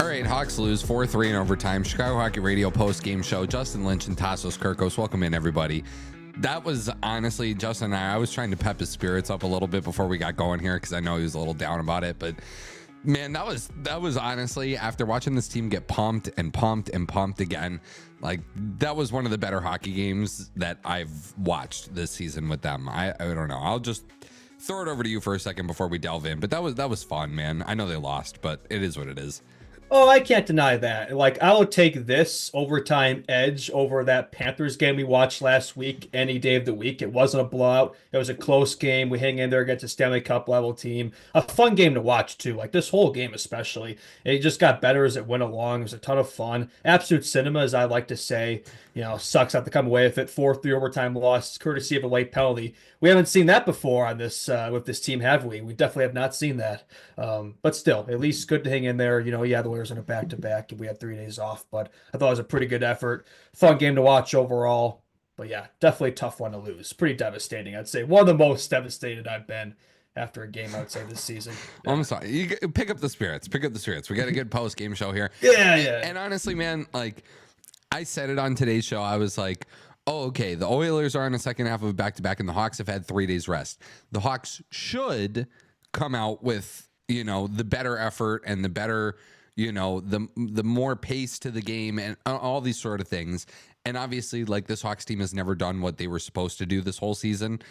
All right, Hawks lose 4-3 in overtime. Chicago Hockey Radio post-game show. Justin Lynch and Tassos Kirkos. Welcome in, everybody. That was honestly, Justin and I was trying to pep his spirits up a little bit before we got going here because I know he was a little down about it. But, man, that was honestly, after watching this team get pumped and pumped and pumped again, like, that was one of the better hockey games that I've watched this season with them. I don't know. I'll just throw it over to you for a second before we delve in. But that was fun, man. I know they lost, but it is what it is. Oh, I can't deny that. Like, I will take this overtime edge over that Panthers game we watched last week any day of the week. It wasn't a blowout. It was a close game. We hang in there against a Stanley Cup level team. A fun game to watch, too. Like, this whole game especially. It just got better as it went along. It was a ton of fun. Absolute cinema, as I like to say. You know, sucks not to come away with it. 4-3 overtime loss, courtesy of a late penalty. We haven't seen that before on this with this team, have we? We definitely have not seen that. But still, at least good to hang in there. You know, yeah, the Oilers on a back-to-back, and we had 3 days off. But I thought it was a pretty good effort. Fun game to watch overall. But yeah, definitely a tough one to lose. Pretty devastating, I'd say. One of the most devastated I've been after a game, I would say, this season. Yeah. I'm sorry. You pick up the spirits. Pick up the spirits. We got a good post-game show here. Yeah. And honestly, man, like, I said it on today's show. I was like, oh, okay, the Oilers are in the second half of a back-to-back, and the Hawks have had 3 days rest. The Hawks should come out with, you know, the better effort and the better, you know, the more pace to the game and all these sort of things. And obviously, like, this Hawks team has never done what they were supposed to do this whole season.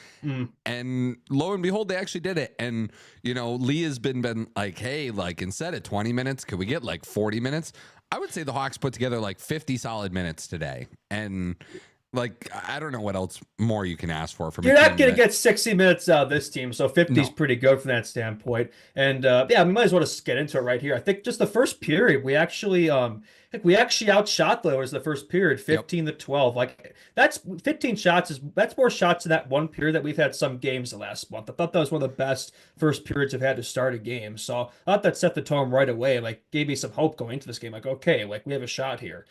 And lo and behold, they actually did it. And, you know, Lee has been like, hey, like, instead of 20 minutes, could we get like 40 minutes? I would say the Hawks put together like 50 solid minutes today. And, like, I don't know what else more you can ask for from. You're not going to get 60 minutes out of this team, so 50 is pretty good from that standpoint. And yeah, we might as well just get into it right here. I think just the first period, we actually outshot the Oilers the first period, 15-12. Like, that's 15 shots that's more shots in that one period that we've had some games the last month. I thought that was one of the best first periods I've had to start a game. So I thought that set the tone right away. Like, gave me some hope going into this game. Like, okay, like, we have a shot here.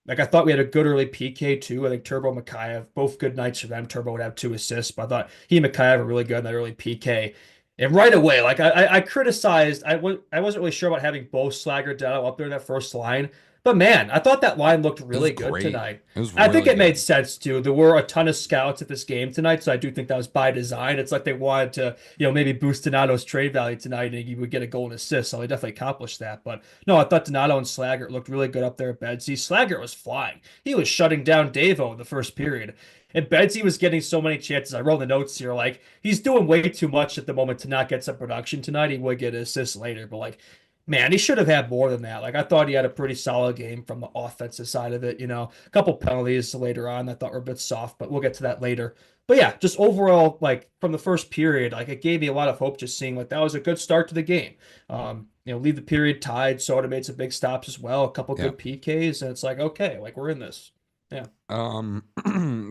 Like, I thought we had a good early PK, too. I think Turbo and Mikheyev, both good nights for them. Turbo would have 2 assists, but I thought he and Mikheyev were really good in that early PK. And right away, like, I criticized, I wasn't really sure about having both Slager and Dowd up there in that first line. But, man, I thought that line looked really good tonight. I think it made sense, too. There were a ton of scouts at this game tonight, so I do think that was by design. It's like they wanted to, you know, maybe boost Donato's trade value tonight and he would get a goal and assist, so they definitely accomplished that. But, no, I thought Donato and Slager looked really good up there at Bedsy. Slager was flying. He was shutting down Davo in the first period. And Bedsy was getting so many chances. I wrote the notes here, like, he's doing way too much at the moment to not get some production tonight. He would get an assist later, but, like, man, he should have had more than that. Like, I thought he had a pretty solid game from the offensive side of it. You know, a couple penalties later on I thought were a bit soft, but we'll get to that later. But yeah, just overall, like, from the first period, like, it gave me a lot of hope just seeing like that was a good start to the game. You know, leave the period tied. Soda made some big stops as well, a couple good PKs, and it's like, okay, like, we're in this. Yeah.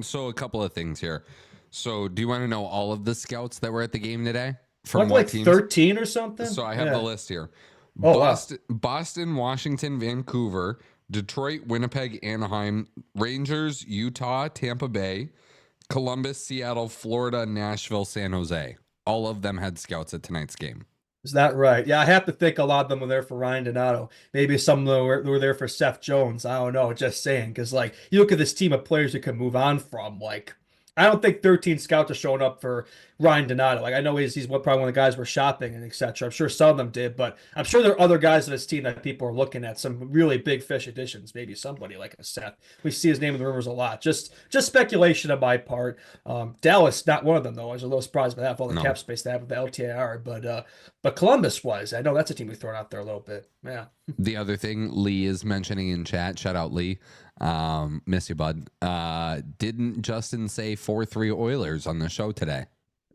So a couple of things here. So do you want to know all of the scouts that were at the game today? From like teams? 13 or something? So I have the list here. Oh, Boston, Washington, Vancouver, Detroit, Winnipeg, Anaheim, Rangers, Utah, Tampa Bay, Columbus, Seattle, Florida, Nashville, San Jose. All of them had scouts at tonight's game. Is that right? Yeah, I have to think a lot of them were there for Ryan Donato. Maybe some of them were there for Seth Jones. I don't know, just saying. Because, like, you look at this team of players you can move on from, like, I don't think 13 scouts are showing up for Ryan Donato. Like, I know he's probably one of the guys we're shopping and etc. I'm sure some of them did, but I'm sure there are other guys on this team that people are looking at. Some really big fish additions. Maybe somebody like a Seth. We see his name in the rumors a lot. Just speculation on my part. Dallas, not one of them though. I was a little surprised by that, all the cap space they have with the LTIR. But Columbus was. I know that's a team we've thrown out there a little bit. Yeah. The other thing Lee is mentioning in chat. Shout out Lee. Miss you, bud. Didn't Justin say 4-3 Oilers on the show today?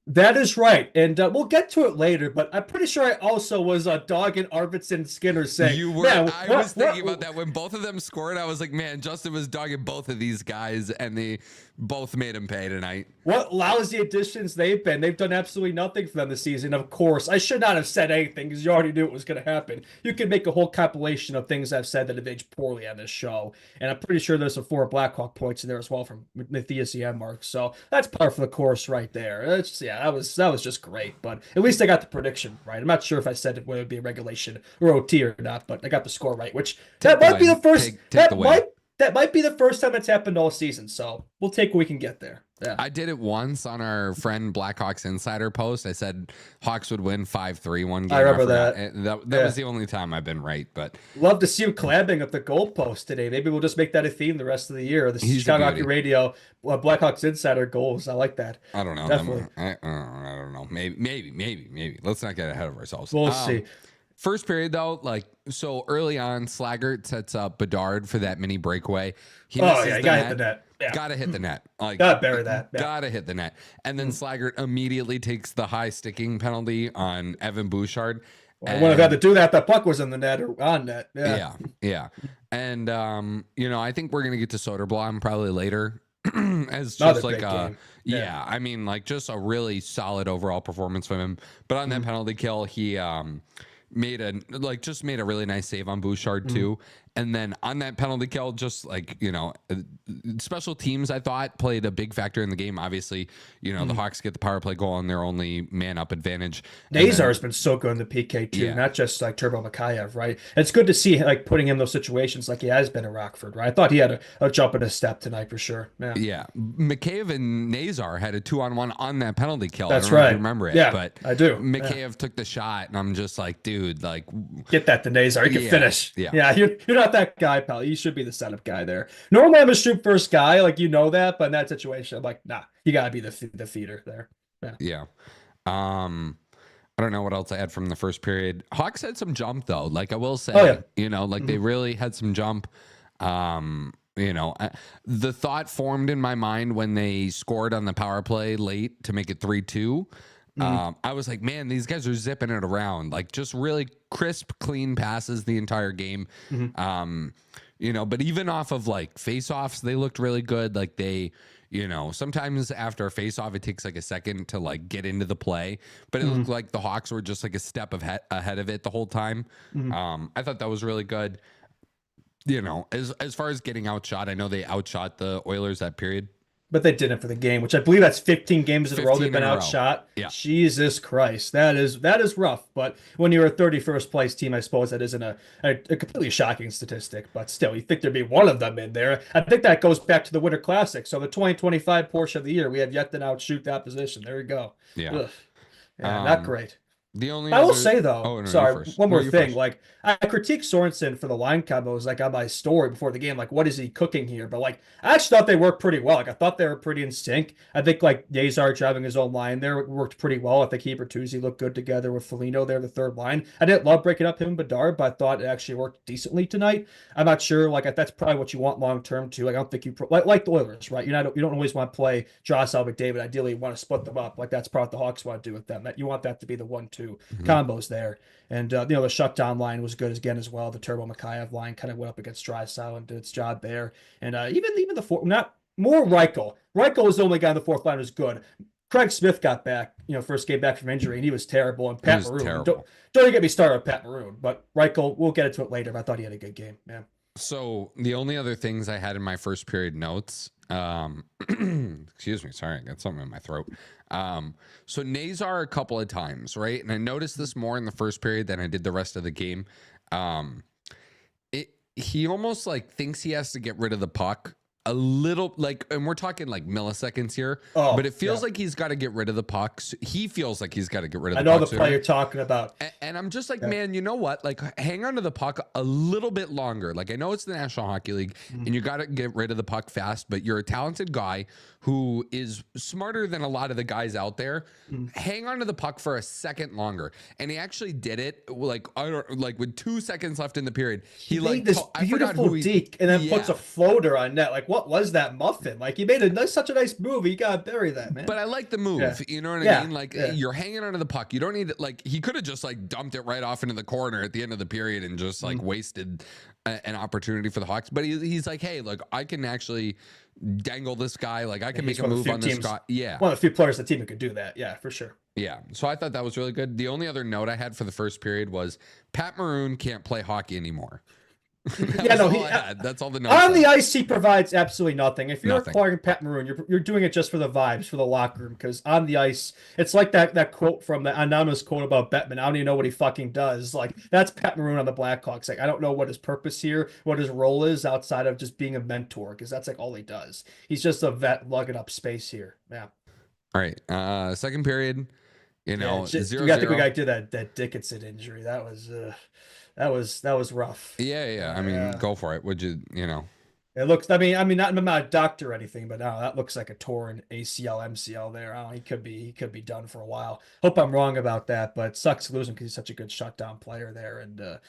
That is right, and we'll get to it later. But I'm pretty sure I also was dogging Arvidsson Skinner saying you were. I was thinking about that when both of them scored. I was like, man, Justin was dogging both of these guys, and they both made him pay tonight. What lousy additions they've been. They've done absolutely nothing for them this season. Of course, I should not have said anything because you already knew it was going to happen. You could make a whole compilation of things I've said that have aged poorly on this show, and I'm pretty sure there's some 4 Blackhawk points in there as well from Matthias Janmark. So that's par for the course right there. Yeah, that was just great. But at least I got the prediction right. I'm not sure if I said it would be a regulation or OT or not, but I got the score right. Which Take that the might be win. the first. Take the win. That might be the first time it's happened all season. So we'll take what we can get there. Yeah. I did it once on our friend Blackhawks Insider post. I said Hawks would win 5-3 one game. I remember forgot. that. That was the only time I've been right. But love to see him collabing up the goalpost today. Maybe we'll just make that a theme the rest of the year. The He's Chicago a Hockey beauty. Radio Blackhawks Insider goals. I like that. I don't know. Definitely. I don't know. Maybe. Let's not get ahead of ourselves. We'll see. First period though, like so early on, Slaggert sets up Bedard for that mini breakaway. He misses you gotta hit the net. Yeah. Gotta hit the net. Like Gotta bury that. Yeah. Gotta hit the net. And then Slaggert immediately takes the high sticking penalty on Evan Bouchard. Well, I would have had to do that. The puck was in the net or on net. Yeah. And I think we're gonna get to Soderblom probably later. As Another just like great game. Yeah, I mean, like just a really solid overall performance from him. But on that penalty kill, he made a really nice save on Bouchard too. And then on that penalty kill, just like, special teams, I thought, played a big factor in the game. Obviously, the Hawks get the power play goal on their only man up advantage. Nazar's been so good in the PK too, not just like Turbo Mikheyev, right? It's good to see like putting him in those situations like he has been in Rockford, right? I thought he had a jump in his step tonight for sure. Yeah. Mikheyev and Nazar had a 2-on-1 on that penalty kill. That's I don't know right. if you remember it. Yeah, but I do. Mikheyev took the shot, and I'm just like, dude, like, get that to Nazar. He can finish. Yeah. You're not that guy, pal. You should be the setup guy there. Normally, I'm a shoot first guy, like that. But in that situation, I'm like, nah, you gotta be the feeder there. Yeah. I don't know what else I had from the first period. Hawks had some jump though. Like I will say, they really had some jump. The thought formed in my mind when they scored on the power play late to make it 3-2. I was like, man, these guys are zipping it around, like just really crisp, clean passes the entire game. But even off of like face-offs, they looked really good. Like they, sometimes after a face-off, it takes like a second to like get into the play, but it looked like the Hawks were just like a step ahead of it the whole time. I thought that was really good. As far as getting outshot, I know they outshot the Oilers that period. But they didn't for the game, which I believe that's 15 games in a row they've been outshot. Yeah. Jesus Christ. That is rough. But when you're a 31st place team, I suppose that isn't a completely shocking statistic. But still, you think there'd be one of them in there. I think that goes back to the Winter Classic. So the 2025 portion of the year, we have yet to outshoot that position. There we go. Yeah. Ugh. Yeah, not great. I will say though, sorry, one more thing. First. Like I critiqued Sorensen for the line combos, like on my story before the game. Like, what is he cooking here? But like, I actually thought they worked pretty well. Like, I thought they were pretty in sync. I think like Nazar driving his own line there worked pretty well. I think he and Bertuzzi looked good together with Foligno there, the third line. I didn't love breaking up him and Bedard, but I thought it actually worked decently tonight. I'm not sure. Like, that's probably what you want long term too. Like, I don't think you like the Oilers, right? You don't always want to play Draisaitl McDavid. Ideally, you want to split them up. Like that's probably what the Hawks want to do with them. That you want that to be the 1-2 combos there. And the shutdown line was good again as well. The Turbo Mikheyev line kind of went up against Draisaitl and did its job there. And even the fourth, not more Reichel. Reichel was the only guy on the fourth line who was good. Craig Smith got back, first game back from injury, and he was terrible. And Pat Maroon, don't even get me started with Pat Maroon, but Reichel, we'll get into it later. But I thought he had a good game, man. So the only other things I had in my first period notes, excuse me, sorry, I got something in my throat. So Nazar a couple of times, right? And I noticed this more in the first period than I did the rest of the game. He almost like thinks he has to get rid of the puck a little, like, and we're talking like milliseconds here, but it feels like he's got to get rid of the pucks. He feels like he's got to get rid of the puck. I know the play you're talking about. And I'm just like, man, you know what? Like, hang on to the puck a little bit longer. Like, I know it's the National Hockey League and you got to get rid of the puck fast, but you're a talented guy who is smarter than a lot of the guys out there. Hang on to the puck for a second longer. And he actually did it like, with 2 seconds left in the period. He made this beautiful deke and then puts a floater on net. Like, what was that muffin? Like, he made such a nice move. You got to bury that, man. But I like the move. Yeah. You know what I mean? Like, you're hanging onto the puck. You don't need it. Like, he could have just like dumped it right off into the corner at the end of the period and just like wasted an opportunity for the Hawks. But he's like, hey, look, I can actually dangle this guy. Like, I can make a move on this guy. Yeah. One of the few players on the team who could do that. Yeah, for sure. Yeah. So I thought that was really good. The only other note I had for the first period was Pat Maroon can't play hockey anymore. That Yeah, was no, all I had. That's all the notes on the said. ice, he provides absolutely nothing. If you're Nothing. acquiring Pat Maroon, you're doing it just for the vibes, for the locker room. Because on the ice, it's like that quote from the anonymous quote about Bettman. I don't even know what he fucking does. Like that's Pat Maroon on the Blackhawks. Like I don't know what his purpose here, what his role is outside of just being a mentor. Because that's like all he does. He's just a vet lugging up space here. Yeah. All right. Second period, Yeah, zero I think we zero. got to that Dickinson injury. That was rough. Yeah. I mean, Yeah. go for it. Would you? It looks. I'm not a doctor or anything, but no, that looks like a torn ACL, MCL there. He could be done for a while. Hope I'm wrong about that, but it sucks to lose him because he's such a good shutdown player there. And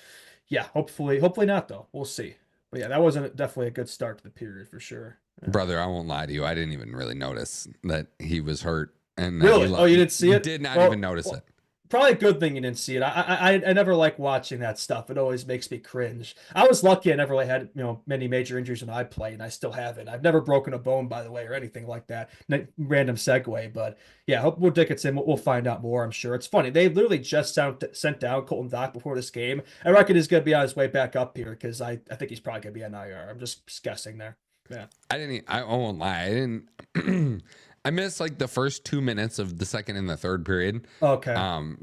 yeah, hopefully not though. We'll see. But yeah, that wasn't definitely a good start to the period for sure. Yeah. Brother, I won't lie to you. I didn't even really notice that he was hurt, and Really? Oh, you didn't see it? Did not even notice it. Probably a good thing you didn't see it. I never like watching that stuff. It always makes me cringe. I was lucky I never really had many major injuries when I played, and I still haven't. I've never broken a bone, by the way, or anything like that. Random segue, but yeah, hope Will Dickinson. We'll find out more. I'm sure it's funny. They literally just sent down Colton Dock before this game. I reckon he's gonna be on his way back up here because I think he's probably gonna be on IR. I'm just guessing there. Yeah. I won't lie. I didn't. I missed like the first 2 minutes of the second and the third period. Okay.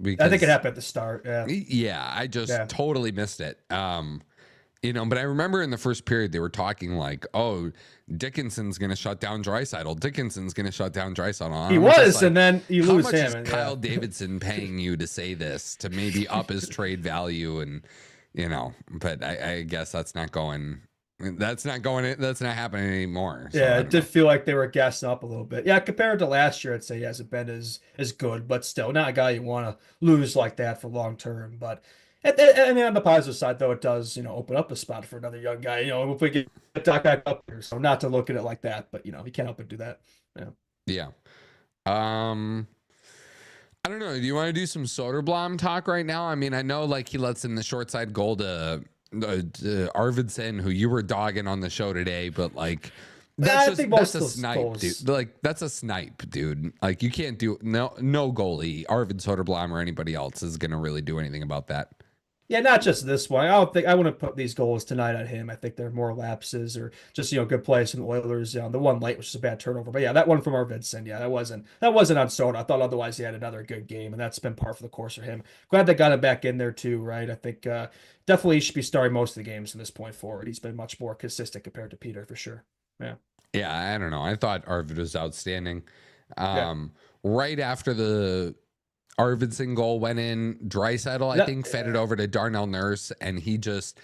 Because I think it happened at the start. Yeah. Yeah, I just totally missed it. But I remember in the first period they were talking like, "Oh, Dickinson's gonna shut down Draisaitl. Dickinson's gonna shut down Draisaitl." He was, like, and then you lose how much him. Is Kyle Davidson paying you to say this to maybe up his trade value? And but I guess that's not going. That's not happening anymore. So yeah, it did feel like they were gassing up a little bit. Yeah, compared to last year, I'd say he hasn't been as good, but still not a guy you want to lose like that for long term. But and on the positive side, though, it does open up a spot for another young guy. If we get Doc back up here, so not to look at it like that, but he can't help but do that. Yeah. Yeah. I don't know. Do you want to do some Soderblom talk right now? I mean, I know like he lets in the short side goal to Arvidsson, who you were dogging on the show today, but like that's a snipe, dude. Like that's a snipe, dude. Like you can't do no goalie, Arvid Soderblom or anybody else is gonna really do anything about that. Yeah, not just this one. I wouldn't put these goals tonight on him. I think they're more lapses or just good plays from the Oilers. The one late, which is a bad turnover. But yeah, that one from Arvidsson, yeah, that wasn't on Soda. I thought otherwise he had another good game, and that's been par for the course for him. Glad they got him back in there too, right? I think definitely he should be starting most of the games from this point forward. He's been much more consistent compared to Peter for sure. Yeah. Yeah, I don't know. I thought Arvid was outstanding. Right after the Arvidsson goal went in, Draisaitl, I think, fed it over to Darnell Nurse, and he just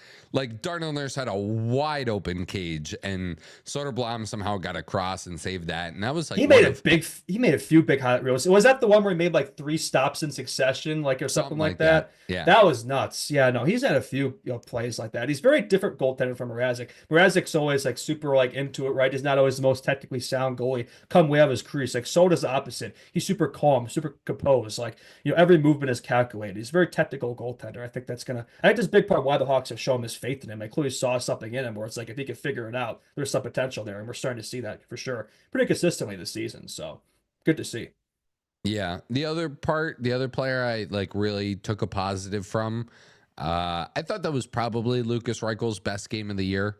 Darnell Nurse had a wide open cage, and Soderblom somehow got across and saved that, and that was like he made a few big highlight reels. Was that the one where he made like 3 stops in succession, or something like that? Yeah, that was nuts. Yeah, no, he's had a few plays like that. He's very different goaltender from Mrazek. Mrazek's always like super into it, right? He's not always the most technically sound goalie. Come way out of his crease. Like Soda's the opposite. He's super calm, super composed. Like every movement is calculated. He's a very technical goaltender. I think that's I think this big part why the Hawks have shown this faith in him. I clearly saw something in him where it's like if he could figure it out, there's some potential there, and we're starting to see that for sure, pretty consistently this season. So good to see. Yeah, the other player I really took a positive from. I thought that was probably Lucas Reichel's best game of the year.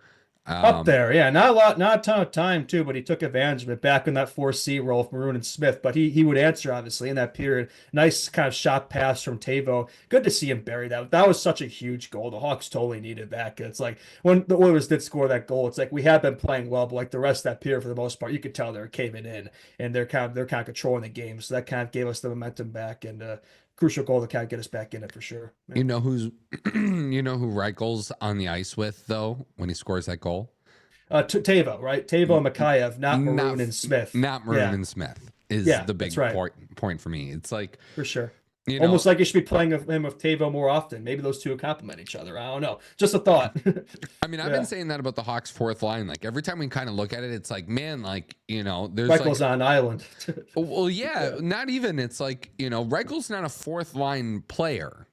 Up there, yeah, not a ton of time too, but he took advantage of it back in that 4C role with Maroon and Smith. But he would answer obviously in that period. Nice kind of shot pass from Tavo. Good to see him bury that. That was such a huge goal. The Hawks totally needed that. It's like when the Oilers did score that goal, it's like we have been playing well, but like the rest of that period for the most part, you could tell they're caving in and they're kind of controlling the game. So that kind of gave us the momentum back and crucial goal to kind of get us back in it for sure. Yeah. You know who Reichel's on the ice with though when he scores that goal? Tavo, right? Tavo and Mikheyev, not Maroon and Smith. Not Maroon and Smith is the big point for me. It's like for sure. Almost like you should be playing him with Tavo more often. Maybe those two complement each other. I don't know. Just a thought. I mean, I've been saying that about the Hawks' fourth line. Like every time we kind of look at it, it's like, man, there's Reichel's on island. Well, yeah, not even. It's like, Reichel's not a fourth line player.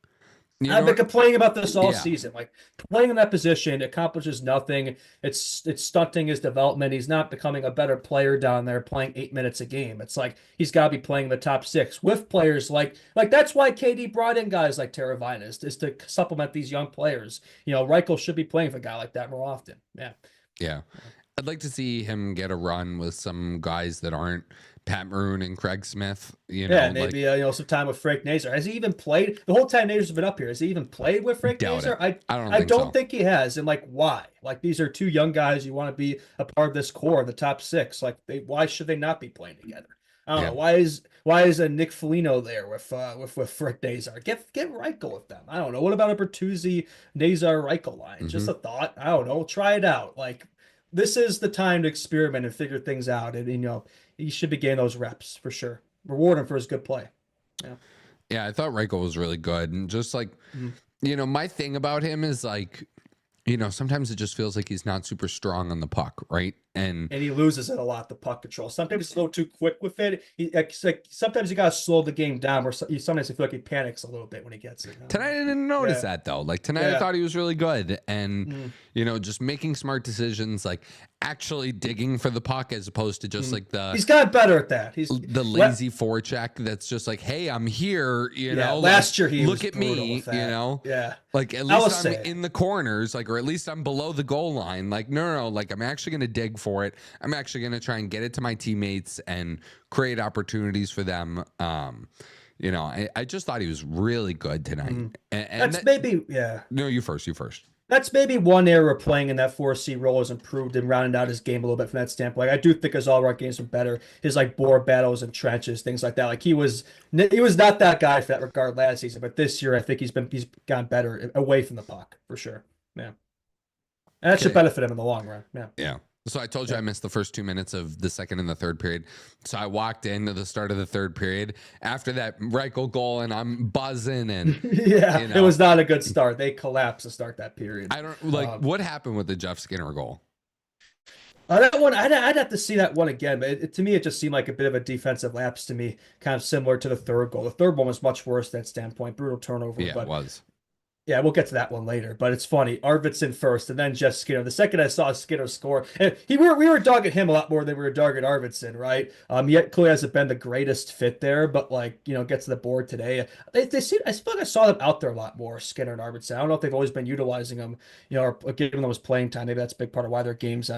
I've been complaining about this all Yeah. season. Like playing in that position accomplishes nothing. It's stunting his development. He's not becoming a better player down there playing 8 minutes a game. It's like he's got to be playing in the top six with players like that's why KD brought in guys like Teravainen is to supplement these young players. Reichel should be playing for a guy like that more often. Yeah. Yeah. I'd like to see him get a run with some guys that aren't Pat Maroon and Craig Smith. Maybe some time with Frank Nazar. Has he even played the whole time Nazar's been up here? Has he even played with Frank Nazar? I don't think he has. And why? These are two young guys. You want to be a part of this core, the top six. Why should they not be playing together? I don't know. Why is a Nick Foligno there with Frank Nazar? Get Reichel with them. I don't know. What about a Bertuzzi Nazar Reichel line? Just a thought. I don't know. Try it out. This is the time to experiment and figure things out. And he should be getting those reps for sure. Reward him for his good play. Yeah, I thought Reichel was really good. And just my thing about him is sometimes it just feels like he's not super strong on the puck, right? And he loses it a lot, the puck control. Sometimes he's a little too quick with it. Sometimes you got to slow the game down, or sometimes I feel like he panics a little bit when he gets it. Tonight I didn't notice that, though. Tonight I thought he was really good. And, just making smart decisions, actually digging for the puck as opposed to just He's got better at that. He's the lazy forecheck that's just hey, I'm here, Last year he look was at me, Yeah. At least I'm in the corners, or at least I'm below the goal line. No, I'm actually going to dig for it. I'm actually going to try and get it to my teammates and create opportunities for them. I just thought he was really good tonight. No, you first. That's maybe one area playing in that 4C role has improved and rounded out his game a little bit from that standpoint. I do think his all-around games were better. His board battles and trenches, things like that. He was not that guy for that regard last season, but this year I think he's gotten better away from the puck for sure. Yeah, and that should benefit him in the long run. Yeah. Yeah. So I told you I missed the first 2 minutes of the second and the third period. So I walked into the start of the third period after that Reichel goal, and I'm buzzing. And it was not a good start. They collapsed to start that period. I don't what happened with the Jeff Skinner goal. That one, I'd have to see that one again. But to me, it just seemed like a bit of a defensive lapse to me, kind of similar to the third goal. The third one was much worse from that standpoint, brutal turnover. Yeah, it was. Yeah, we'll get to that one later, but it's funny. Arvidsson first, and then Jeff Skinner. The second I saw Skinner score, and we were dogging him a lot more than we were dogging Arvidsson, right? Yet clearly hasn't been the greatest fit there, but gets to the board today. They seem, I feel like I saw them out there a lot more, Skinner and Arvidsson. I don't know if they've always been utilizing them, or giving them his playing time. Maybe that's a big part of why their games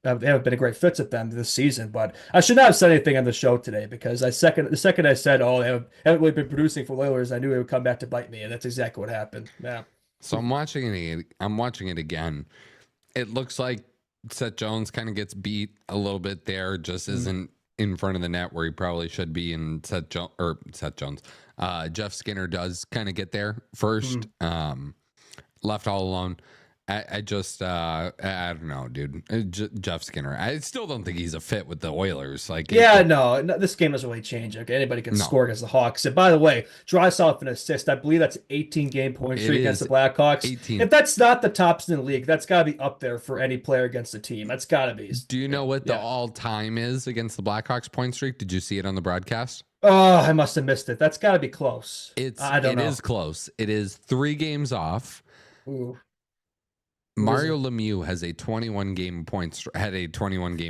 they haven't been a great fit at them this season. But I should not have said anything on the show today because the second I said, "Oh, they haven't really been producing for Oilers," I knew it would come back to bite me, and that's exactly what happened. Yeah. So I'm watching it again. It looks like Seth Jones kind of gets beat a little bit there, just isn't in front of the net where he probably should be. And Seth Jones, Jeff Skinner does kind of get there first, left all alone. I don't know, dude. Jeff Skinner. I still don't think he's a fit with the Oilers. No, this game doesn't really change. Okay, anybody can score against the Hawks. And by the way, Draisaitl an assist. I believe that's 18-game point streak against the Blackhawks. 18. If that's not the tops in the league, that's got to be up there for any player against the team. That's got to be. Do you know what the all-time is against the Blackhawks point streak? Did you see it on the broadcast? Oh, I must have missed it. That's got to be close. I don't know. It is close. It is 3 games off. Ooh. Mario Lemieux has a 21-game point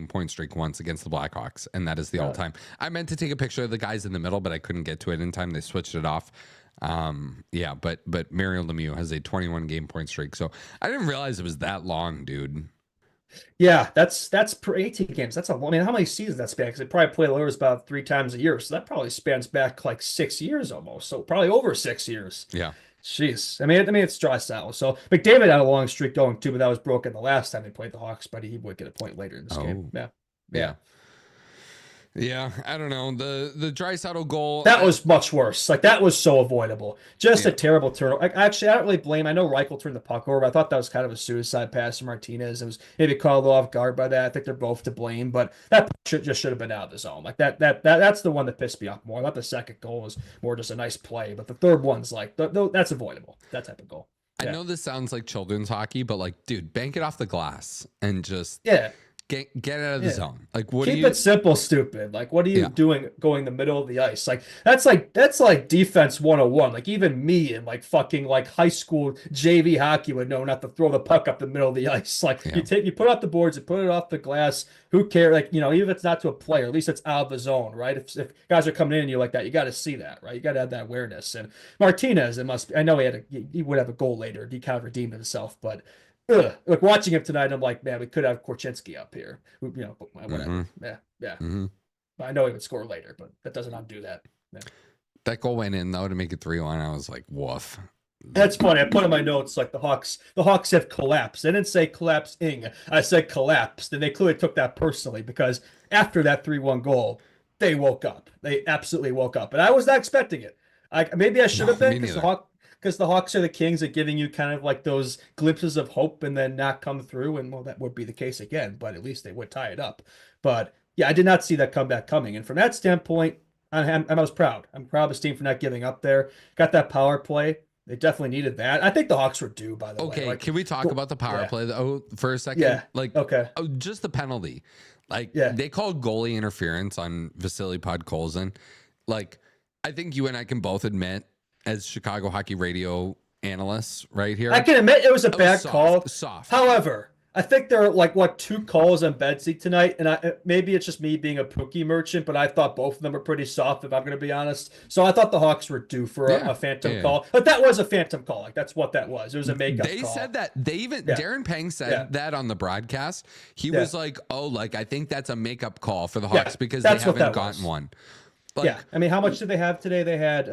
point streak once against the Blackhawks, and that is the all-time. I meant to take a picture of the guys in the middle, but I couldn't get to it in time. They switched it off. But Mario Lemieux has a 21-game point streak, so I didn't realize it was that long, dude. Yeah, that's per 18 games. That's how many seasons that spans? They probably play the Oilers about 3 times a year, so that probably spans back 6 years almost. So probably over 6 years. Yeah. Jeez. I mean, it's Draisaitl. So McDavid had a long streak going too, but that was broken the last time they played the Hawks, but he would get a point later in this game. Yeah. Yeah, I don't know. The Draisaitl goal. That was much worse. That was so avoidable. Just a terrible turnover. Actually, I don't really blame. I know Reichel turned the puck over. I thought that was kind of a suicide pass from Martinez. It was maybe called off guard by that. I think they're both to blame, but that should have been out of the zone. That's the one that pissed me off more. Not the second goal was more just a nice play, but the third one's that's avoidable. That type of goal. Yeah. I know this sounds like children's hockey, but dude, bank it off the glass and just Get out of the Yeah. zone. Like, what do Keep you? it simple, stupid. Like, what are you Yeah. doing going the middle of the ice? Like that's like defense 101. Like even me in like fucking like high school JV hockey would know not to throw the puck up the middle of the ice. Like Yeah. you put out the boards, you put it off the glass. Who cares? Like, even if it's not to a player, at least it's out of the zone, right? If guys are coming in you like that, you got to see that, right? You got to have that awareness. And Martinez, it must be, I know he would have a goal later. He kind of redeemed himself, but like watching him tonight, I'm like, man, we could have Korchinski up here. Whatever. Mm-hmm. Yeah. Mm-hmm. I know he would score later, but that doesn't undo that. Yeah. That goal went in though to make it 3-1. I was like, woof. That's funny. I put in my notes like the Hawks have collapsed. I didn't say collapsing. I said collapsed, and they clearly took that personally because after that 3-1 goal, they woke up. They absolutely woke up, and I was not expecting it. Maybe I should have been because the Hawks are the kings at giving you kind of like those glimpses of hope and then not come through. And well, that would be the case again, but at least they would tie it up. But yeah, I did not see that comeback coming. And from that standpoint, I was proud. I'm proud of this team for not giving up there. Got that power play. They definitely needed that. I think the Hawks were due, by the way. Okay, can we talk about the power play though for a second? Yeah. Like, okay. Just the penalty. Like, Yeah. they called goalie interference on Vasily Podkolzin. Like, I think you and I can both admit, as Chicago Hockey Radio analysts right here, I can admit it was a bad call. Soft. However, I think there are like two calls on Bedsy tonight, and maybe it's just me being a Pookie merchant, but I thought both of them were pretty soft, if I'm going to be honest. So I thought the Hawks were due for a phantom call, but that was a phantom call. Like that's what that was. It was a makeup call. They said that. They even Darren Pang said that on the broadcast. He was like, "Oh, like I think that's a makeup call for the Hawks because they haven't gotten one." Like, I mean, how much did they have today? They had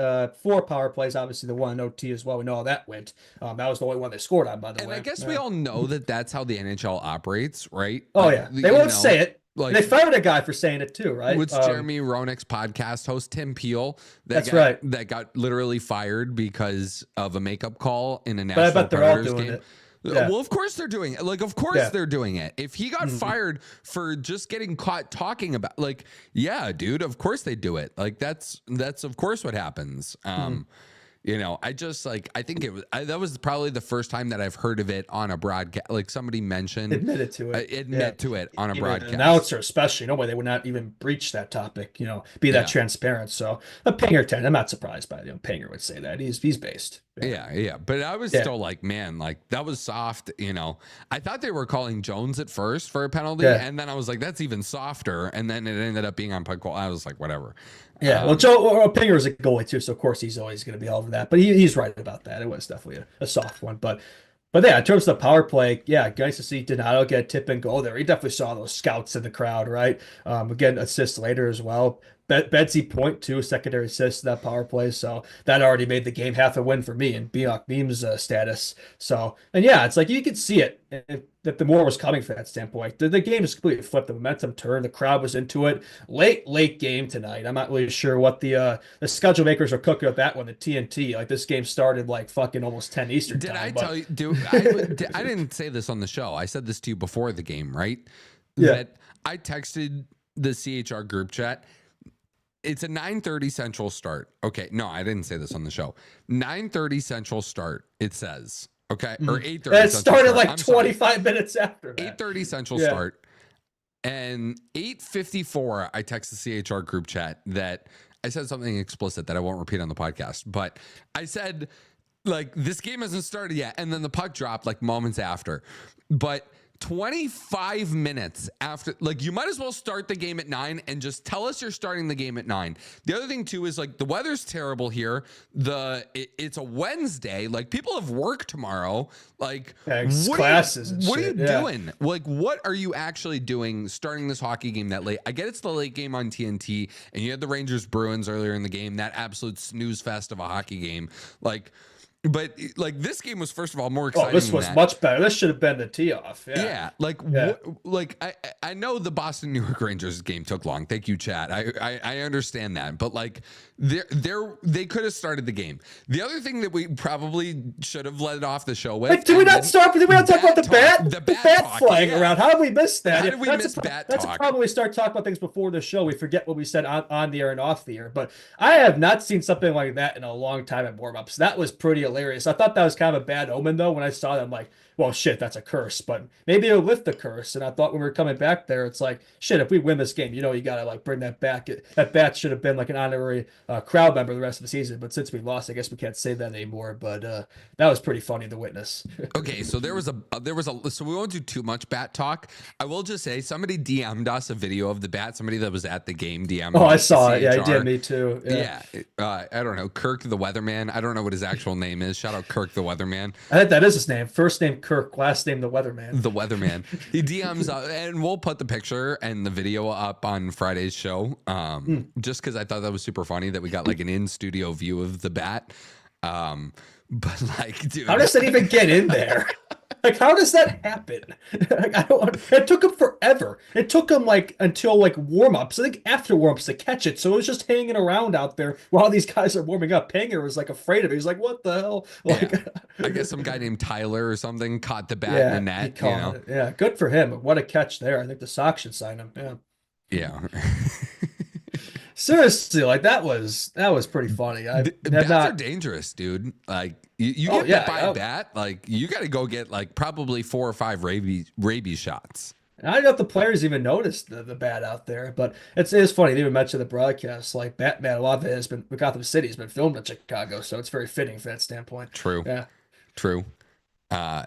4 power plays. Obviously, the one in OT as well. We know how that went. That was the only one they scored on, by the way. And I guess we all know that that's how the NHL operates, right? Oh, yeah. They won't say it. Like, they fired a guy for saying it too, right? It's Jeremy Roenick's podcast host, Tim Peel. That's right. That got literally fired because of a makeup call in a But I National bet they're all Predators doing game. it. Yeah. Well, of course they're doing it. Like, of course they're doing it. If he got fired for just getting caught talking about, like, yeah, dude, of course they do it. Like, that's of course what happens. I just like, I think that was probably the first time that I've heard of it on a broadcast. Like somebody mentioned, admitted to it on a broadcast. Announcer, especially, no way they would not even breach that topic. Be that transparent. So a Panger 10, I'm not surprised by it. Panger would say that he's based. Yeah. But I was still like, man, like that was soft. I thought they were calling Jones at first for a penalty, and then I was like, that's even softer. And then it ended up being on Puck. I was like, whatever. Yeah, well, Joe Pinger is a goalie too, so of course he's always going to be all over that. But he's right about that. It was definitely a soft one. But yeah, in terms of the power play, yeah, nice to see Donato get a tip and goal there. He definitely saw those scouts in the crowd, right? Again, assist later as well. Betsy point too, secondary assist that power play. So that already made the game half a win for me in Biak Beam's status. So, and yeah, it's like you could see it that the more was coming from that standpoint. The game just completely flipped. The momentum turned. The crowd was into it. Late game tonight. I'm not really sure what the schedule makers are cooking with that one. The TNT. Like this game started like fucking almost 10 Eastern time. Did I tell you? I didn't say this on the show. I said this to you before the game, right? Yeah. That I texted the CHR group chat. It's a 9:30 Central start. Okay, no, I didn't say this on the show. 9:30 Central start. It says okay, or 8:30. It started like 25 minutes after that. 8:30 Central start, and 8:54. I text the CHR group chat that I said something explicit that I won't repeat on the podcast, but I said like this game hasn't started yet, and then the puck dropped like moments after, but 25 minutes after, like you might as well start the game at 9 and just tell us you're starting the game at 9. The other thing too is like the weather's terrible here. It's a Wednesday. Like people have work tomorrow. Like classes. What are you doing? Like what are you actually doing starting this hockey game that late? I get it's the late game on TNT, and you had the Rangers Bruins earlier in the game. That absolute snooze fest of a hockey game. But like this game was first of all more exciting. Oh, this was much better. This should have been the tee off. Yeah. I know the Boston New York Rangers game took long. Thank you, chat. I understand that, but like they could have started the game. The other thing that we probably should have led off the show with. Wait, did we not talk about the bat? The bat flying around. How did we miss that? How did we miss bat talk? That's a problem. We start talking about things before the show. We forget what we said on the air and off the air. But I have not seen something like that in a long time at warm-ups. That was pretty hilarious. I thought that was kind of a bad omen though when I saw them. Like, well, shit, that's a curse, but maybe it'll lift the curse. And I thought when we were coming back there, it's like, shit, if we win this game, you got to like bring that back. That bat should have been like an honorary crowd member the rest of the season. But since we lost, I guess we can't say that anymore. But that was pretty funny to witness. Okay, so so we won't do too much bat talk. I will just say somebody DM'd us a video of the bat. Somebody that was at the game DM'd. Oh, I saw it. Yeah, he did. Me too. Yeah. I don't know. Kirk the Weatherman. I don't know what his actual name is. Shout out Kirk the Weatherman. I think that is his name. First name Kirk, last name the Weatherman. The Weatherman. He DMs and we'll put the picture and the video up on Friday's show. Just because I thought that was super funny that we got like an in-studio view of the bat. But like, dude, how does that even get in there? Like, how does that happen? Like, it took him forever. It took him like until like warm-ups. I think after warm-ups to catch it. So it was just hanging around out there while these guys are warming up. Panger was like afraid of it. He's like, "What the hell?" Like, yeah. I guess some guy named Tyler or something caught the bat in the net. He caught it. Yeah, good for him. What a catch there. I think the Sox should sign him. Yeah. Yeah. Seriously, like that was pretty funny. Bats are dangerous, dude. Like you get bit by a bat, like you got to go get like probably 4 or 5 rabies shots. I don't know if the players even noticed the bat out there, but it is funny. They even mentioned the broadcast, like Batman. A lot of it has been Gotham City has been filmed in Chicago, so it's very fitting from that standpoint. True. Yeah. True.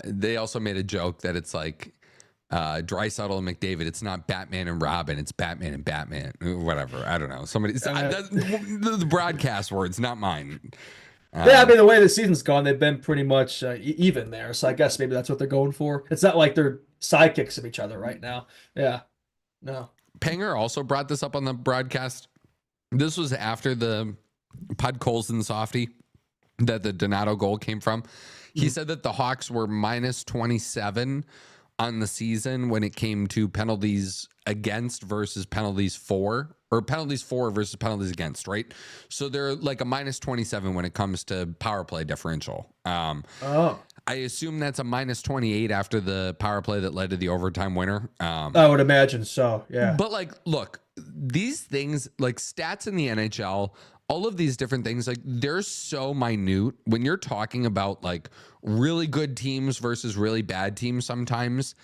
They also made a joke that it's like Drysdale and McDavid. It's not Batman and Robin. It's Batman and Batman. Whatever. I don't know. The broadcast words, not mine. Yeah, I mean the way the season's gone, they've been pretty much even there. So I guess maybe that's what they're going for. It's not like they're sidekicks of each other right now. Yeah. No. Panger also brought this up on the broadcast. This was after the Podkolzin softie that the Donato goal came from. He said that the Hawks were minus 27 on the season when it came to penalties against versus penalties for, or penalties for versus penalties against, right? So they're like a minus 27 when it comes to power play differential. I assume that's a minus 28 after the power play that led to the overtime winner. I would imagine so, yeah. But like, look, these things, like stats in the NHL, all of these different things, like they're so minute when you're talking about like really good teams versus really bad teams. Sometimes,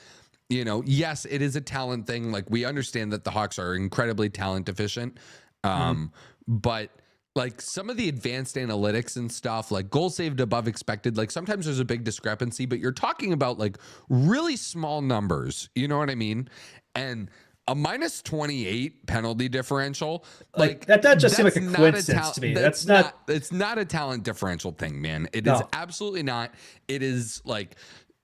yes, it is a talent thing. Like we understand that the Hawks are incredibly talent deficient. But like some of the advanced analytics and stuff, like goal saved above expected, like sometimes there's a big discrepancy, but you're talking about like really small numbers. You know what I mean? And a minus 28 penalty differential, like that just seems like a coincidence to me. It's not a talent differential thing, man. It is absolutely not. It is like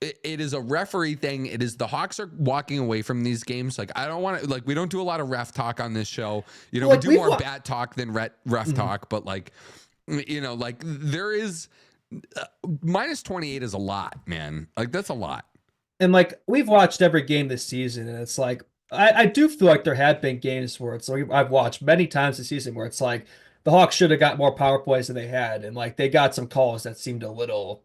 it is a referee thing. It is the Hawks are walking away from these games. Like I don't want to, like we don't do a lot of ref talk on this show. We do more bat talk than ref talk, but like like there is minus 28 is a lot, man. Like that's a lot. And like we've watched every game this season, and it's like I do feel like there have been games where it's like I've watched many times this season where it's like the Hawks should have got more power plays than they had, and like they got some calls that seemed a little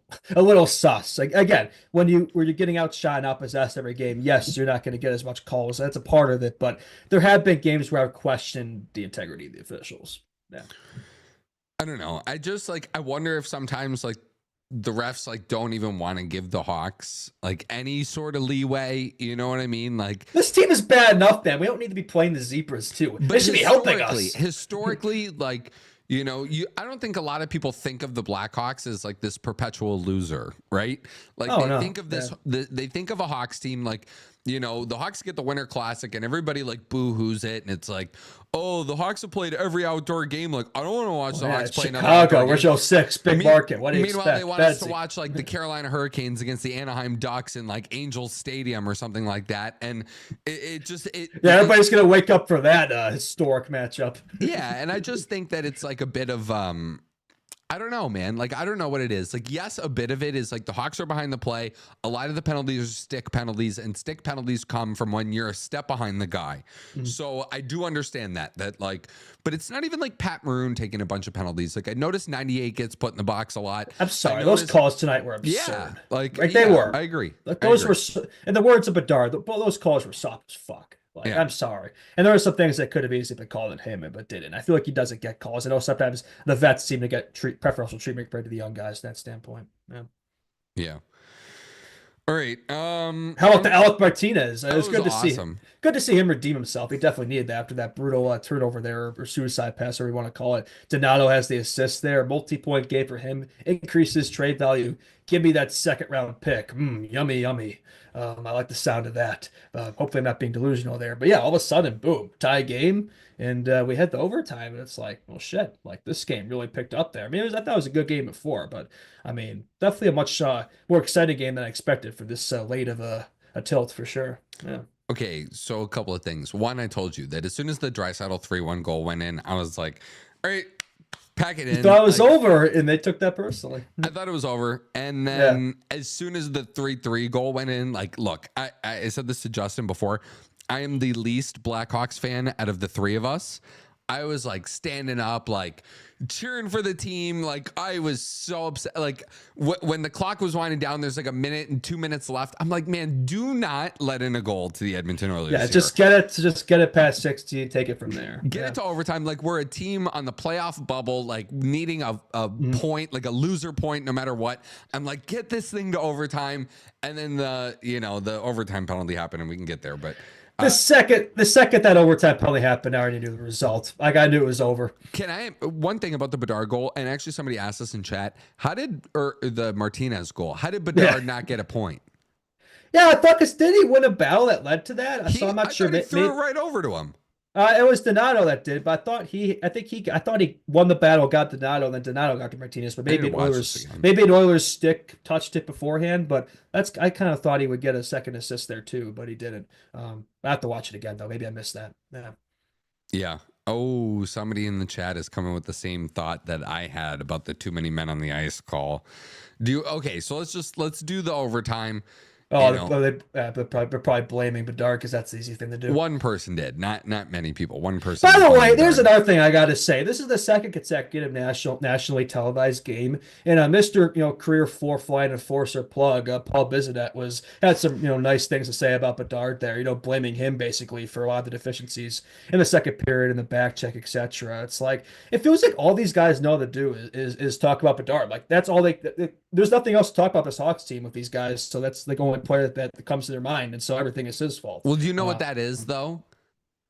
sus. Like again, when you're getting outshot and outpossessed every game, yes, you're not going to get as much calls. That's a part of it, but there have been games where I've questioned the integrity of the officials. Yeah, I don't know. I just like I wonder if sometimes like the refs like don't even want to give the Hawks like any sort of leeway. You know what I mean? Like this team is bad enough, man. We don't need to be playing the Zebras too. They should be helping us. Historically, like I don't think a lot of people think of the Blackhawks as like this perpetual loser, right? Like think of this. Yeah. They think of a Hawks team like the Hawks get the Winter Classic and everybody like boo-hoos it, and it's like, oh, the Hawks have played every outdoor game. Like, I don't want to watch the Hawks play another outdoor game. Regional 6, big market. What do you meanwhile, expect? They want us to watch like the Carolina Hurricanes against the Anaheim Ducks in like Angels Stadium or something like that, and everybody's gonna wake up for that historic matchup. Yeah, and I just think that it's like a bit of I don't know, man. Like, I don't know what it is. Like, yes, a bit of it is like the Hawks are behind the play. A lot of the penalties are stick penalties, and stick penalties come from when you're a step behind the guy. So I do understand that like, but it's not even like Pat Maroon taking a bunch of penalties. Like I noticed 98 gets put in the box a lot. I'm sorry. Those calls tonight were absurd. Yeah, like they were. I agree. Like those were, in the words of Bedard, those calls were soft as fuck. Like, I'm sorry. And there are some things that could have easily been called at him, but didn't. I feel like he doesn't get calls. I know sometimes the vets seem to get preferential treatment compared to the young guys from that standpoint. Yeah. All right. How about the Alec Martinez? It was was good to awesome. see. Good to see him redeem himself. He definitely needed that after that brutal turnover there, or suicide pass, or you want to call it. Donato has the assist there. Multi-point game for him. Increases trade value. Give me that second round pick. Yummy, yummy. I like the sound of that. Hopefully, I'm not being delusional there. But yeah, all of a sudden, boom, tie game, and we head to overtime, and it's like, well, shit, like this game really picked up there. I mean, I thought it was a good game before, but I mean, definitely a much more exciting game than I expected for this late of a tilt for sure. Yeah. Okay, so a couple of things. One, I told you that as soon as the Draisaitl 3-1 goal went in, I was like, all right, pack it in. You thought it was over, and they took that personally. I thought it was over. And then as soon as the 3-3 goal went in, like, look, I said this to Justin before. I am the least Blackhawks fan out of the three of us. I was like standing up, like cheering for the team. Like I was so upset. Like when the clock was winding down, there's like a minute and 2 minutes left. I'm like, man, do not let in a goal to the Edmonton Oilers. Yeah, just get it past 60 and take it from there. Get it to overtime. Like we're a team on the playoff bubble, like needing a point, like a loser point, no matter what. I'm like, get this thing to overtime, and then the overtime penalty happened, and we can get there, but. The second that overtime penalty happened, I already knew the result. Like I knew it was over. One thing about the Bedard goal, and actually somebody asked us in chat, or the Martinez goal, how did Bedard not get a point? Yeah, I thought, because did he win a battle that led to that? So I'm not sure. He threw it right over to him. It was Donato that did, but I thought he won the battle, got Donato, and then Donato got to Martinez. But maybe an Oilers stick touched it beforehand. But I kind of thought he would get a second assist there too, but he didn't. I have to watch it again though. Maybe I missed that. Yeah. Yeah. Oh, somebody in the chat is coming with the same thought that I had about the too many men on the ice call. Okay, so let's do the overtime. Oh, they're probably blaming Bedard because that's the easy thing to do. One person did, not many people. One person. By the way, there's another thing I got to say. This is the second consecutive nationally televised game, and Mr. Career 4-flight enforcer plug Paul Bizinet had some nice things to say about Bedard there. Blaming him basically for a lot of the deficiencies in the second period, in the back check, etc. It's like it feels like all these guys know how to do is talk about Bedard. Like that's all there's nothing else to talk about this Hawks team with these guys, so that's the only player that comes to their mind, and so everything is his fault. Well, do you know what that is though?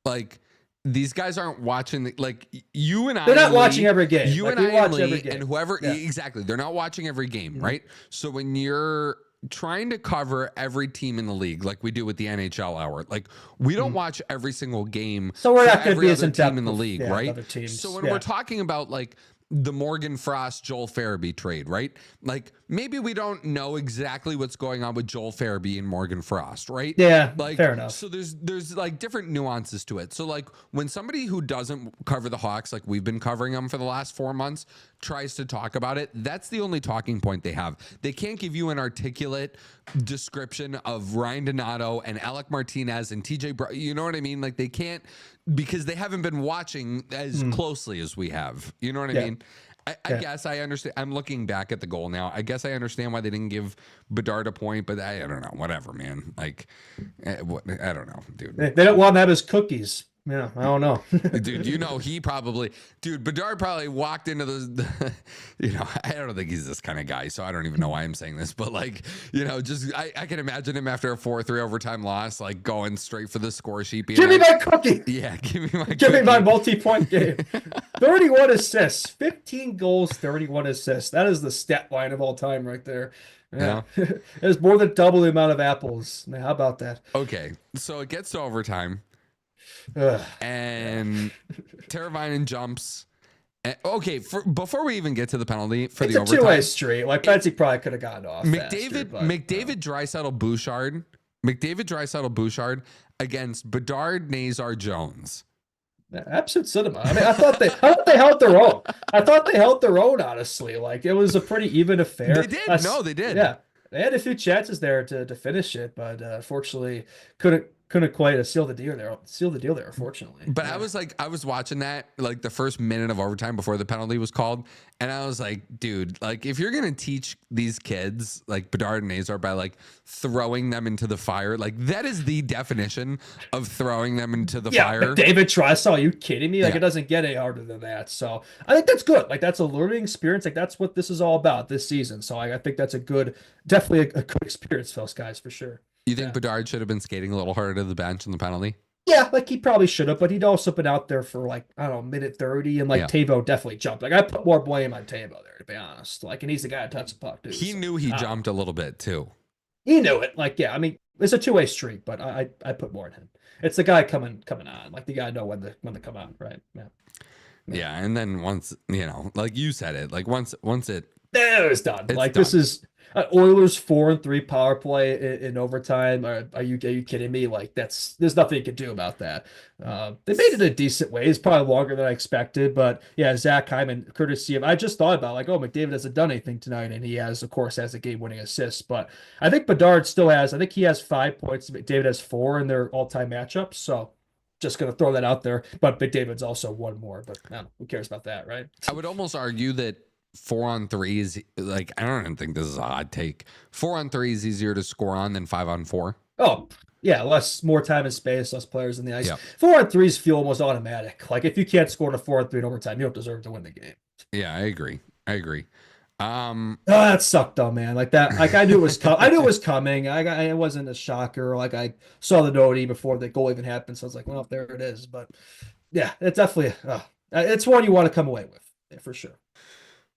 Like these guys aren't watching. Like you and I, they're not watching every game. You and I watch every game, and whoever exactly, they're not watching every game, right? So when you're trying to cover every team in the league, like we do with the NHL Hour, like we don't watch every single game. So we're not going to be as team in the league, right? Other teams. So when we're talking about like the Morgan Frost, Joel Farabee trade, right? Like maybe we don't know exactly what's going on with Joel Farabee and Morgan Frost, right? Yeah, like fair enough. So there's like different nuances to it. So like when somebody who doesn't cover the Hawks, like we've been covering them for the last 4 months, tries to talk about it, that's the only talking point they have. They can't give you an articulate description of Ryan Donato and Alec Martinez and TJ. You know what I mean? Like they can't, because they haven't been watching as closely as we have. You know what I mean? I guess I understand. I'm looking back at the goal now. I guess I understand why they didn't give Bedard a point, but I don't know. Whatever, man. Like, I don't know, dude. They don't want to have his cookies. Yeah, I don't know. Dude, Bedard probably walked into I don't think he's this kind of guy, so I don't even know why I'm saying this, but like, I can imagine him after a 4-3 overtime loss, like going straight for the score sheet. Give me my cookie. Yeah, give me my multi-point game. 31 assists, 15 goals, 31 assists. That is the stat line of all time right there. Yeah. It's more than double the amount of apples. How about that? Okay, so it gets to overtime. And Teravainen jumps. Okay, before we even get to the penalty for the overtime, it's a two-way street. Like Betsy probably could have gotten off. McDavid Draisaitl Bouchard against Bedard, Nazar, Jones. Absolute cinema. I mean, I thought they held their own. Honestly. Like it was a pretty even affair. They did. They did. Yeah. They had a few chances there to finish it, but unfortunately couldn't couldn't quite seal the deal there, unfortunately. But Yeah. I was watching that like the first minute of overtime before the penalty was called, and I was like, dude, like if you're gonna teach these kids like Bedard and Nazar by like throwing them into the fire, like that is the definition of throwing them into the Yeah, fire. but David Draisaitl, are you kidding me? Like Yeah. it doesn't get any harder than that. So I think that's good. Like that's a learning experience. Like that's what this is all about this season. So I think that's a good, definitely a good experience for those guys for sure. You think Yeah. Bedard should have been skating a little harder to the bench in the penalty? Yeah, like he probably should have, but he'd also been out there for like, I don't know, minute 30, and like Yeah. Tavo definitely jumped. Like I put more blame on Tavo there, to be honest. Like, and he's the guy that touched the puck too. He So, knew he jumped a little bit too. he knew it. Like, yeah, I mean, it's a two-way street, but I put more in him. It's the guy coming on. Like the guy know when to come on, right? Yeah. Yeah, and then once, like you said it, like once it It was done. it's Like done. this is Oilers 4-3 power play in overtime. Are you kidding me? Like there's nothing you can do about that. They made it a decent way. It's probably longer than I expected, but yeah, Zach Hyman, courtesy of I just thought about like, oh, McDavid hasn't done anything tonight, and he has, of course, has a game-winning assist. But I think Bedard still has. I think he has 5 points. McDavid has 4 in their all-time matchups. So just gonna throw that out there. But McDavid's also one more. But man, who cares about that, right? I would almost argue that 4-on-3 is like, I don't even think this is a hot take. 4-on-3 is easier to score on than 5-on-4. Oh, yeah, more time and space, less players in the ice. Yeah. 4-on-3s feel almost automatic. Like if you can't score a 4-on-3 in overtime, you don't deserve to win the game. Yeah, I agree. Oh, that sucked though, man. Like that, like I knew it was I knew it was coming. It wasn't a shocker. Like I saw the note before the goal even happened, so I was like, well, there it is. But yeah, it's definitely it's one you want to come away with, yeah, for sure.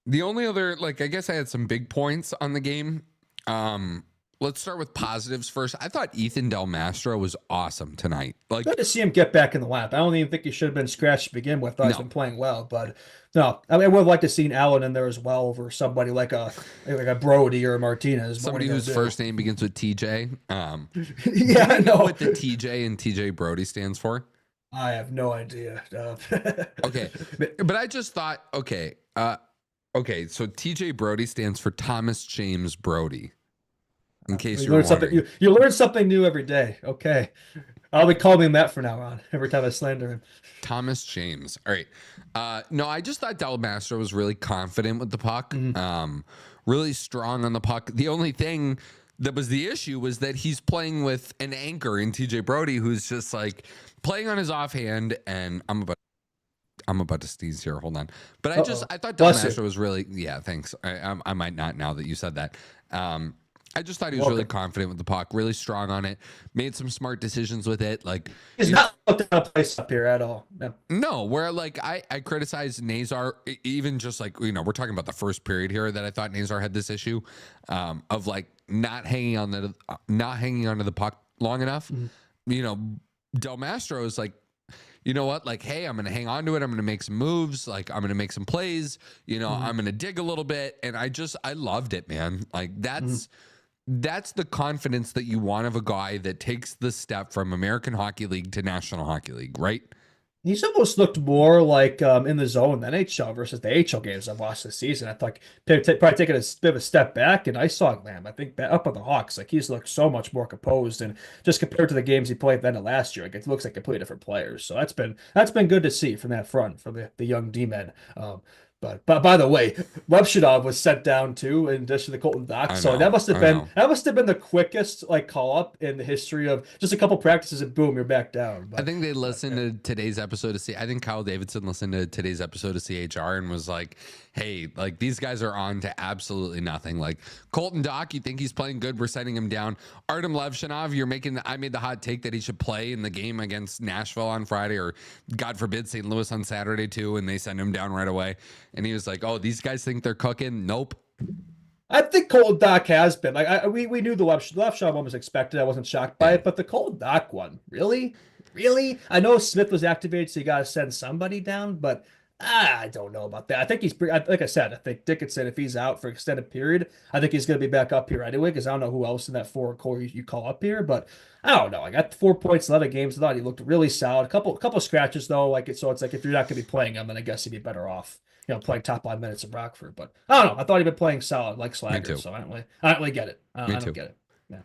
The only other, like, I guess I had some big points on the game. Let's start with positives first. I thought Ethan Del Mastro was awesome tonight. Like, Good to see him get back in the lap. I don't even think he should have been scratched to begin with. He's been playing well, but no, I mean, I would have liked to have seen Allen in there as well over somebody like a Brody or a Martinez. somebody whose first name begins with TJ. Yeah, I know what the TJ and TJ Brody stands for. I have no idea. Okay, but I just thought, okay, so TJ Brody stands for Thomas James Brody. In case you were wondering. You learn something new every day. Okay. I'll be calling him that from now on, every time I slander him. Thomas James. All right. No, I just thought Del Mastro was really confident with the puck. Really strong on the puck. The only thing that was the issue was that he's playing with an anchor in TJ Brody, who's just like playing on his offhand. And I'm about to sneeze here. Hold on. But I thought Del Mastro was really, thanks. I might not now that you said that. I just thought he was really confident with the puck, really strong on it, made some smart decisions with it. Like he's not looked at a place up here at all. No, where like I criticized Nazar, even just like, we're talking about the first period here, that I thought Nazar had this issue of like not hanging onto the puck long enough. Del Mastro is like, you know what? Like, hey, I'm going to hang on to it. I'm going to make some moves. Like, I'm going to make some plays. I'm going to dig a little bit. And I loved it, man. Like, that's the confidence that you want of a guy that takes the step from American Hockey League to National Hockey League, right? He's almost looked more like in the zone than NHL versus the AHL games I've watched this season. I thought probably taking a bit of a step back, and I saw him. I think up on the Hawks, like he's looked so much more composed, and just compared to the games he played then last year, like it looks like completely different players. So that's been good to see from that front from the young D-men. But by the way, Lepshidov was sent down too in addition to the Colton Dock. So that must have been the quickest like call up in the history of just a couple practices and boom, you're back down. But, I think they listened to today's episode of I think Kyle Davidson listened to today's episode of CHR and was like, hey, like these guys are on to absolutely nothing. Like Colton Dock, you think he's playing good, we're sending him down. Artem Levshinov, I made the hot take that he should play in the game against Nashville on Friday, or God forbid St. Louis on Saturday too, and they send him down right away. And he was like, oh, these guys think they're cooking? Nope. I think Colton Dock has been. Like we knew the left shot one was expected. I wasn't shocked by it, but the Colton Dock one, really? I know Smith was activated, so you got to send somebody down, but I don't know about that. I think like I said, I think Dickinson, if he's out for an extended period, I think he's going to be back up here anyway, because I don't know who else in that forward core you call up here, but I don't know. I got 4 points in 11 games. I thought he looked really solid. A couple scratches though, so it's like if you're not going to be playing him, then I guess he'd be better off, playing top line minutes in Rockford. But I don't know. I thought he'd been playing solid like Slager, so I don't really get it. I don't get it. Yeah.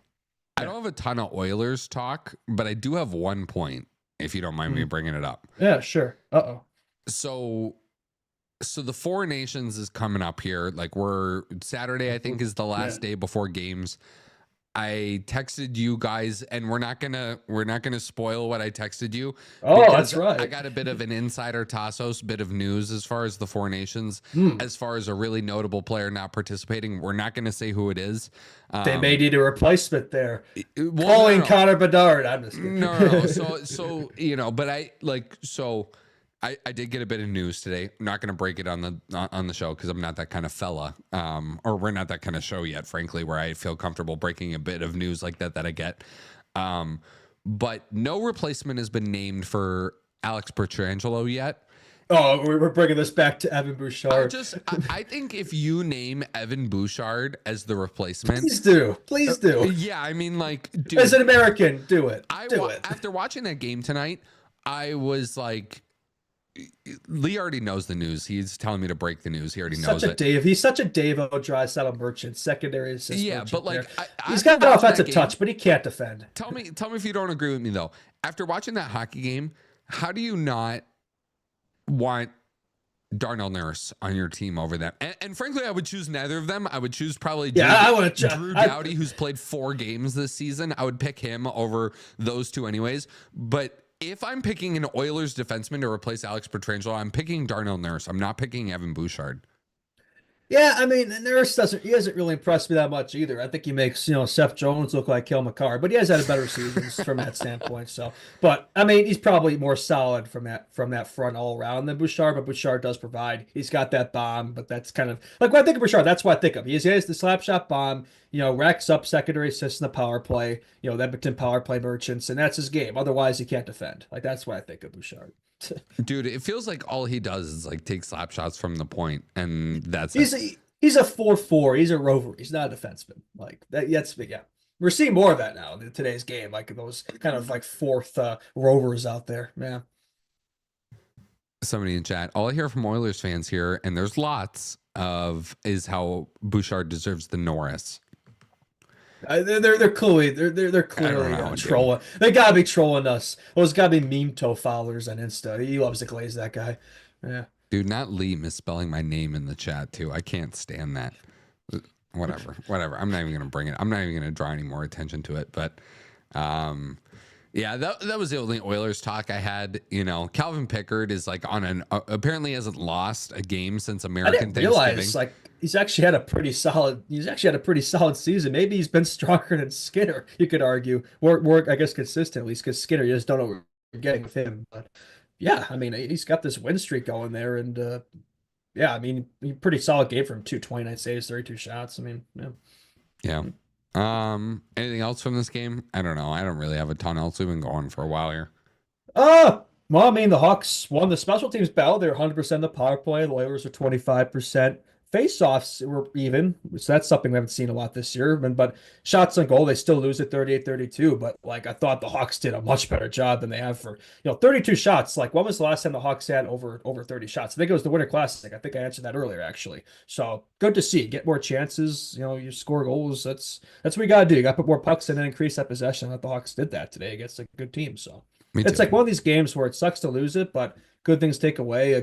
I don't have a ton of Oilers talk, but I do have one point, if you don't mind me bringing it up. Yeah, sure. Uh-oh. So the Four Nations is coming up here. Like we're Saturday, I think, is the last day before games. I texted you guys, and we're not gonna spoil what I texted you. Oh, that's right. I got a bit of an insider Tassos bit of news as far as the Four Nations, as far as a really notable player not participating. We're not gonna say who it is. They may need a replacement there. Well, Calling Connor Bedard. I'm just kidding. No. So but I did get a bit of news today. I'm not going to break it on the show because I'm not that kind of fella, or we're not that kind of show yet, frankly, where I feel comfortable breaking a bit of news like that I get. But no replacement has been named for Alex Pietrangelo yet. Oh, we're bringing this back to Evan Bouchard. I think if you name Evan Bouchard as the replacement, please do. Yeah, I mean, like, dude, as an American, do it. After watching that game tonight, I was like, Lee already knows the news. He's telling me to break the news. He already knows it. He's such a Dave Draisaitl merchant, secondary assist. Yeah, but like he's got an offensive touch, but he can't defend. Tell me if you don't agree with me though. After watching that hockey game, how do you not want Darnell Nurse on your team over them? And frankly, I would choose neither of them. I would choose probably Drew Doughty, who's played 4 games this season. I would pick him over those two anyways. But if I'm picking an Oilers defenseman to replace Alex Pietrangelo, I'm picking Darnell Nurse. I'm not picking Evan Bouchard. Yeah, I mean, Nurse hasn't really impressed me that much either. I think he makes, Seth Jones look like Cale Makar, but he has had better seasons from that standpoint. So, but I mean, he's probably more solid from that front all around than Bouchard, but Bouchard does provide. He's got that bomb, but that's kind of like when I think of Bouchard, that's what I think of. He has the slap shot bomb, racks up secondary assists in the power play, the Edmonton power play merchants, and that's his game. Otherwise, he can't defend. Like that's what I think of Bouchard. Dude, it feels like all he does is like take slap shots from the point, and that's he's a 4-4. He's a rover. He's not a defenseman. Like that. Yeah, we're seeing more of that now in today's game. Like those kind of like fourth rovers out there. Yeah. Somebody in chat. All I hear from Oilers fans here, and there's lots of, is how Bouchard deserves the Norris. They're clearly trolling. They gotta be trolling us. Well, it's gotta be meme toe followers on Insta. He loves to glaze that guy. Yeah, dude, not Lee misspelling my name in the chat too. I can't stand that. Whatever. I'm not even gonna bring it. I'm not even gonna draw any more attention to it. But, yeah, that was the only Oilers talk I had. Calvin Pickard is like on apparently hasn't lost a game since American Thanksgiving. Realize he's actually had a pretty solid season. Maybe he's been stronger than Skinner, you could argue. More I guess consistently, because Skinner, you just don't know what you're getting with him. But yeah, I mean, he's got this win streak going there, and yeah, I mean, pretty solid game from him too. 29 saves, 32 shots. I mean, yeah. Anything else from this game? I don't know. I don't really have a ton else. We've been going for a while here. Well, I mean, the Hawks won the special teams battle. They're 100% the power play. The Oilers are 25%. Face-offs were even, so that's something we haven't seen a lot this year. But shots on goal, they still lose at 38-32. But like I thought the Hawks did a much better job than they have for 32 shots. Like when was the last time the Hawks had over 30 shots? I think it was the Winter Classic. I think I answered that earlier actually. So good to see. Get more chances. You score goals. That's what we gotta do. You gotta put more pucks in and increase that possession. That the Hawks did that today against a good team. So it's like one of these games where it sucks to lose it, but good things take away.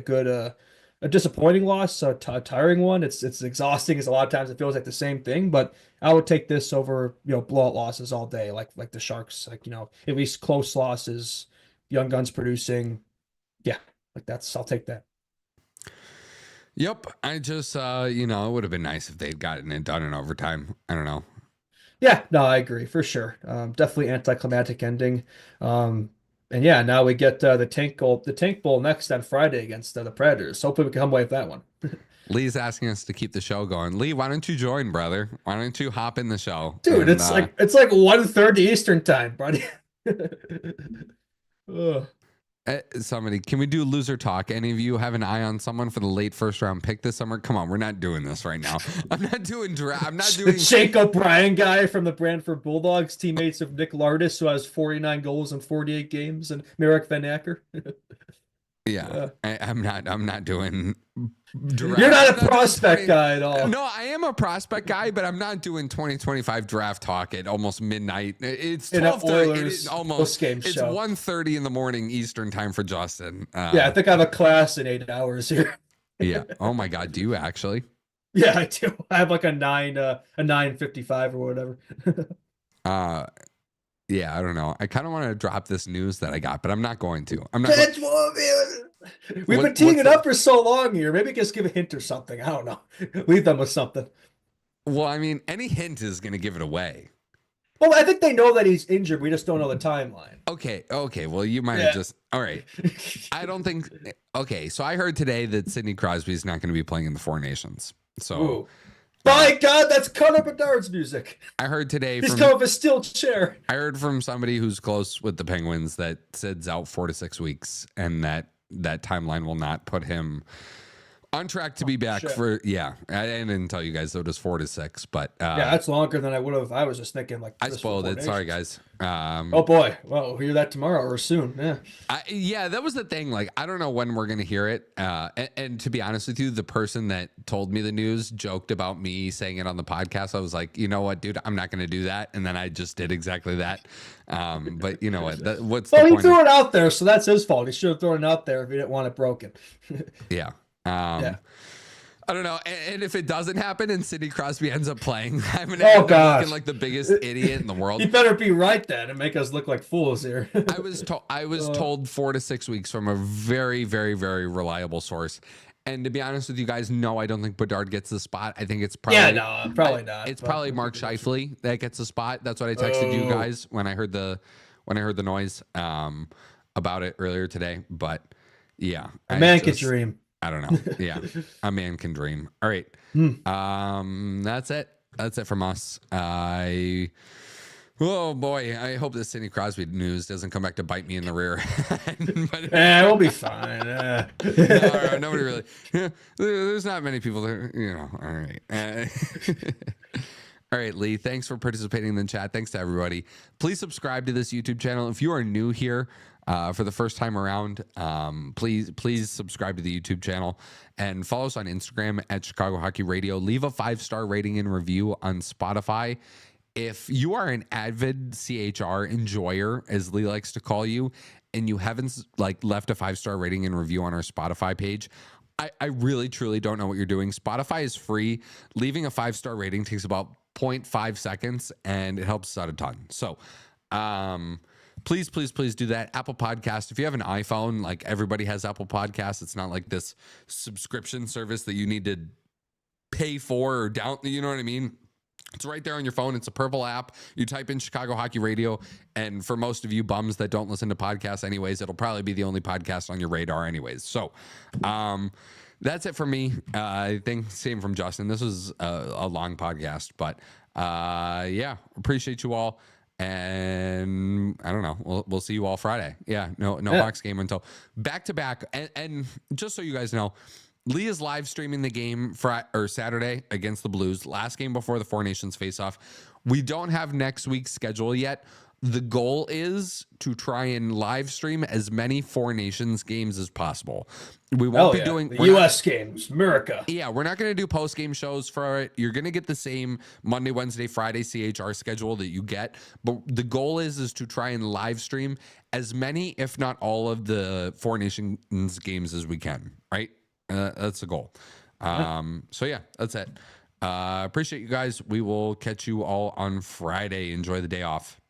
A disappointing loss, a tiring one. It's exhausting, because a lot of times it feels like the same thing. But I would take this over blowout losses all day, like the Sharks. Like at least close losses, young guns producing. Yeah, like I'll take that. Yep, I just it would have been nice if they'd gotten it done in overtime. I don't know. Yeah, no, I agree for sure. Definitely anticlimactic ending. And yeah, now we get the Tank Bowl next on Friday against the Predators. Hopefully we can come away with that one. Lee's asking us to keep the show going. Lee, why don't you join, brother? Why don't you hop in the show? Dude, it's like 1:30 Eastern time, buddy. Somebody, can we do loser talk? Any of you have an eye on someone for the late first round pick this summer? Come on, we're not doing this right now. I'm not doing Jake O'Brien guy from the Brantford Bulldogs, teammates of Nick Lardis, who has 49 goals in 48 games, and Marek Van Acker. Yeah, I'm not doing. You're not a prospect guy at all. No, I am a prospect guy, but I'm not doing 2025 draft talk at almost midnight. It's 12:30. Almost. It's 1:30 in the morning Eastern time for Justin. Yeah, I think I have a class in 8 hours here. Yeah. Oh my God. Do you actually? Yeah, I do. I have like a 9:55 or whatever. Yeah, I don't know. I kind of want to drop this news that I got, but I'm not going to. I'm not. We've been teeing it up for so long here. Maybe just give a hint or something. I don't know. Leave them with something. Well, I mean, any hint is going to give it away. Well, I think they know that he's injured. We just don't know the timeline. Okay. Well, you might have just. All right. I don't think. Okay. So I heard today that Sidney Crosby is not going to be playing in the Four Nations. So. Ooh. My God, that's Connor Bedard's music. I heard today he's coming with a steel chair. I heard from somebody who's close with the Penguins that Sid's out 4 to 6 weeks, and that timeline will not put him on track to be back for. Yeah, I didn't tell you guys though. It was 4 to 6, but yeah, that's longer than I would have. I was just thinking like I spoiled it. Sorry, guys. Oh boy, well, we'll hear that tomorrow or soon. Yeah, yeah, that was the thing. Like, I don't know when we're gonna hear it. And to be honest with you, the person that told me the news joked about me saying it on the podcast. I was like, you know what, dude, I'm not gonna do that. And then I just did exactly that. But you know what? What's the point? He threw it out there, so that's his fault. He should have thrown it out there if he didn't want it broken. Yeah. Yeah. I don't know. And if it doesn't happen and Sidney Crosby ends up playing, I'm going to end up looking like the biggest idiot in the world. You better be right then and make us look like fools here. I was told 4 to 6 weeks from a very, very, very reliable source. And to be honest with you guys, no, I don't think Bedard gets the spot. I think it's probably probably not. It's probably Mark Scheifele that gets the spot. That's what I texted you guys when I heard the noise about it earlier today. But yeah, a man can dream. I don't know. Yeah, a man can dream. All right. That's it. That's it from us. Oh boy, I hope this Sidney Crosby news doesn't come back to bite me in the rear. We'll be fine. No, nobody really. There's not many people there. You know. All right. All right, Lee, thanks for participating in the chat. Thanks to everybody. Please subscribe to this YouTube channel. If you are new here for the first time around, please subscribe to the YouTube channel and follow us on Instagram at Chicago Hockey Radio. Leave a 5-star rating and review on Spotify. If you are an avid CHR enjoyer, as Lee likes to call you, and you haven't left a 5-star rating and review on our Spotify page, I really, truly don't know what you're doing. Spotify is free. Leaving a 5-star rating takes about 0.5 seconds, and it helps us out a ton. So please do that. Apple Podcast. If you have an iPhone, like everybody has Apple Podcasts. It's not like this subscription service that you need to pay for or down. You know what I mean? It's right there on your phone. It's a purple app. You type in Chicago Hockey Radio, and for most of you bums that don't listen to podcasts anyways, it'll probably be the only podcast on your radar anyways. So that's it for me. I think same from Justin. This was a long podcast, but yeah, appreciate you all. And I don't know. We'll see you all Friday. Yeah, no Hawks game until back-to-back. And just so you guys know, Lee is live streaming the game Saturday against the Blues, last game before the Four Nations face-off. We don't have next week's schedule yet. The goal is to try and live stream as many Four Nations games as possible. We won't be doing the U.S. games, America. Yeah, we're not going to do post-game shows for it. You're going to get the same Monday, Wednesday, Friday CHR schedule that you get. But the goal is to try and live stream as many, if not all, of the Four Nations games as we can, right? That's the goal. So yeah, that's it. Appreciate you guys. We will catch you all on Friday. Enjoy the day off.